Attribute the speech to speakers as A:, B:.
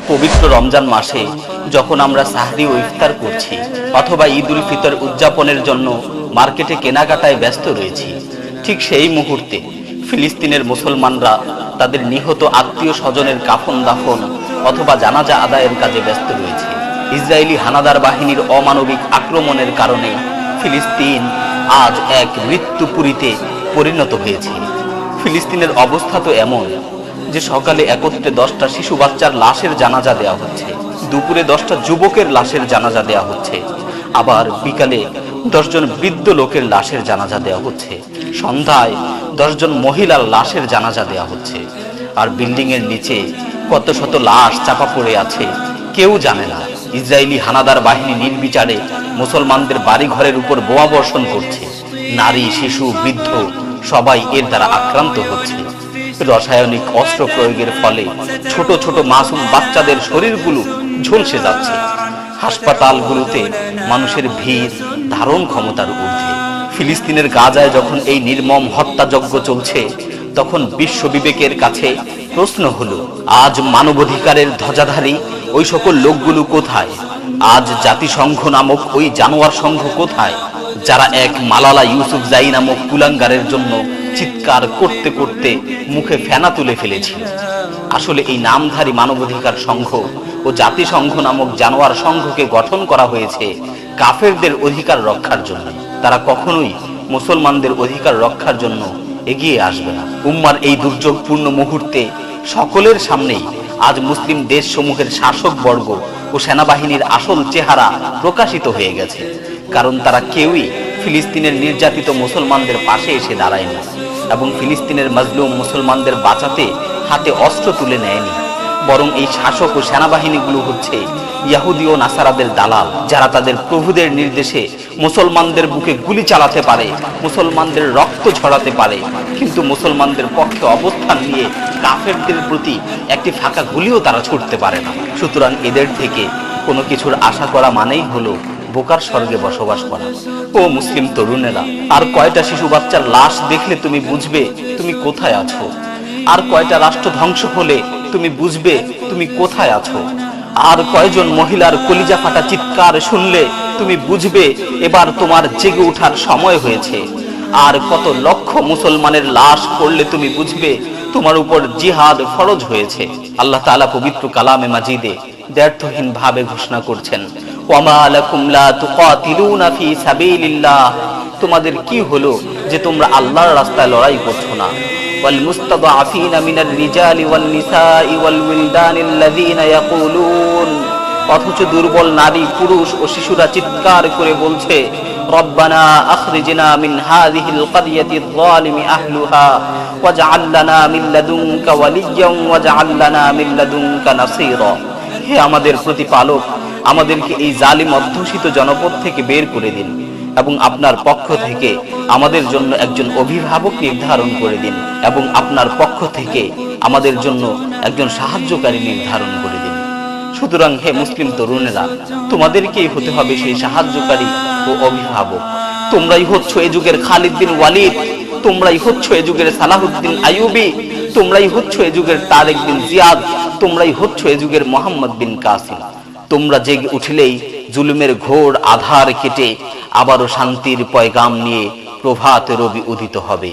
A: পবিত্র রমজান মাসে যখন আমরা সাহরি ও ইফতার করছি অথবা ঈদ উল ফিতর উদযাপনের জন্য মার্কেটে কেনাকাটায় ব্যস্ত রয়েছি, ঠিক সেই মুহূর্তে ফিলিস্তিনের মুসলমানরা তাদের নিহত আত্মীয় স্বজনের কাফন দাফন অথবা জানাজা আদায়ের কাজে ব্যস্ত রয়েছে। ইসরায়েলি হানাদার বাহিনীর অমানবিক আক্রমণের কারণে ফিলিস্তিন আজ এক মৃত্যুপুরীতে পরিণত হয়েছে। ফিলিস্তিনের অবস্থা তো এমন যে সকালে একত্রে 10টা শিশু বাচ্চার লাশের জানাজা দেওয়া হচ্ছে, দুপুরে 10টা যুবকের লাশের জানাজা দেওয়া হচ্ছে, আবার বিকালে 10 জন বৃদ্ধ লোকের লাশের জানাজা দেওয়া হচ্ছে, সন্ধ্যায় 10 জন মহিলার লাশের জানাজা দেওয়া হচ্ছে। আর বিল্ডিং এর নিচে কত শত লাশ চাপা পড়ে আছে কেউ জানে না। ইসরায়েলি হানাদার বাহিনী নির্বিচারে মুসলমানদের বাড়ি ঘরের উপর বোমা বর্ষণ করছে। নারী, শিশু, বৃদ্ধ সবাই এর দ্বারা আক্রান্ত হচ্ছে। রাসায়নিক অস্ত্র প্রয়োগের ফলে ছোট ছোট মাসুম বাচ্চাদের শরীরগুলো ঝলসে যাচ্ছে। হাসপাতালগুলোতে মানুষের ভিড় ধারণ ক্ষমতার ঊর্ধ্বে। ফিলিস্তিনের গাজায় যখন এই নির্মম হত্যাযজ্ঞ চলছে তখন বিশ্ব বিবেকের কাছে প্রশ্ন হলো, আজ মানবাধিকারের ধ্বজাধারী ওই সকল লোকগুলো কোথায়? আজ জাতিসংঘ নামক ওই জানোয়ার সংঘ কোথায়, যারা এক মালালা ইউসুফজাই নামক কুলাঙ্গারের জন্য চিৎকার করতে করতে মুখে ফেনা তুলে ফেলেছিল? আসলে এই নামধারী মানবাধিকার সংঘ ও জাতিসংঘ নামক জানোয়ার সংঘকে গঠন করা হয়েছে কাফেরদের অধিকার রক্ষার জন্য। তারা কখনোই মুসলমানদের অধিকার রক্ষার জন্য এগিয়ে আসবে না। উম্মার এই দুর্যোগপূর্ণ মুহূর্তে সকলের সামনেই আজ মুসলিম দেশসমূহের শাসকবর্গ ও সেনাবাহিনীর আসল চেহারা প্রকাশিত হয়ে গেছে। কারণ তারা কেউই ফিলিস্তিনের নির্যাতিত মুসলমানদের পাশে এসে দাঁড়ায়নি এবং ফিলিস্তিনের মাজলুম মুসলমানদের বাঁচাতে হাতে অস্ত্র তুলে নেয়নি। বরং এই শাসক ও সেনাবাহিনীগুলো হচ্ছে ইহুদি ও নাসারাদের দালাল, যারা তাদের প্রভুদের নির্দেশে মুসলমানদের বুকে গুলি চালাতে পারে, মুসলমানদের রক্ত ঝরাতে পারে, কিন্তু মুসলমানদের পক্ষে অবস্থান নিয়ে কাফেরদের প্রতি একটি ফাঁকা গুলিও তারা ছুটতে পারে না। সুতরাং এদের থেকে কোনো কিছুর আশা করা মানেই হলো বোকার স্বর্গে বসবাস করা। ও মুসলিম তরুণেরা, আর কয়টা শিশু বাচ্চার লাশ দেখলে তুমি বুঝবে তুমি কোথায় আছো? আর কয়টা রাষ্ট্র ধ্বংস হলে তুমি বুঝবে তুমি কোথায় আছো? আর কয়জন মহিলার কলিজা ফাটা চিৎকার শুনলে তুমি বুঝবে এবার তোমার জেগে ওঠার সময় হয়েছে? আর কত লক্ষ মুসলমানের লাশ পড়লে তুমি বুঝবে তোমার উপর জিহাদ ফরজ হয়েছে। আল্লাহ তাআলা পবিত্র কালামে মাজিদে দ্ব্যর্থহীন ভাবে ঘোষণা করছেন, ওয়ামা লাকুম লা তুকাতিলুনা ফি সাবিলিল্লাহ, তোমাদের কি হলো যে তোমরা আল্লাহর রাস্তায় লড়াই করছো না? ওয়াল মুস্তাদআফিনা মিনার রিজালি ওয়ান নিসাই ওয়াল উইলদানিল্লাযিনা ইয়াকুলুন, অথচ দুর্বল নারী, পুরুষ ও শিশুরা চিৎকার করে বলছে, রব্বানা আখরিজনা মিন হাযিহিল ক্বরিয়াতিয যালিমি আহলুহা ওয়াজআল লানা মিন লাদুনকা ওয়ালিয়্যান ওয়াজআল লানা মিন লাদুনকা নাসীরা। হে আমাদের প্রতিপালক, আমাদেরকে এই জালিম অধ্যুষিত জনপদ থেকে বের করে দিন এবং আপনার পক্ষ থেকে আমাদের জন্য একজন অভিভাবক নির্ধারণ করে দিন এবং আপনার পক্ষ থেকে আমাদের জন্য একজন সাহায্যকারী নির্ধারণ করে দিন। সুতরাং হে মুসলিম তরুণেরা, তোমাদেরকেই হতে হবে সেই সাহায্যকারী ও অভিভাবক। তোমরাই হচ্ছ এ যুগের খালিদ বিন ওয়ালিদ, তোমরাই হচ্ছ এ যুগের সালাহুদ্দিন আইয়ুবী, তোমরাই হচ্ছ এ যুগের তারেক বিন জিয়াদ, তোমরাই হচ্ছ এ যুগের মোহাম্মদ বিন কাসিম। তোমরা জেগে উঠলেই জুলুমের ঘোর আধার কেটে আবারও শান্তির পয়গাম নিয়ে প্রভাতে রবি উদিত হবে।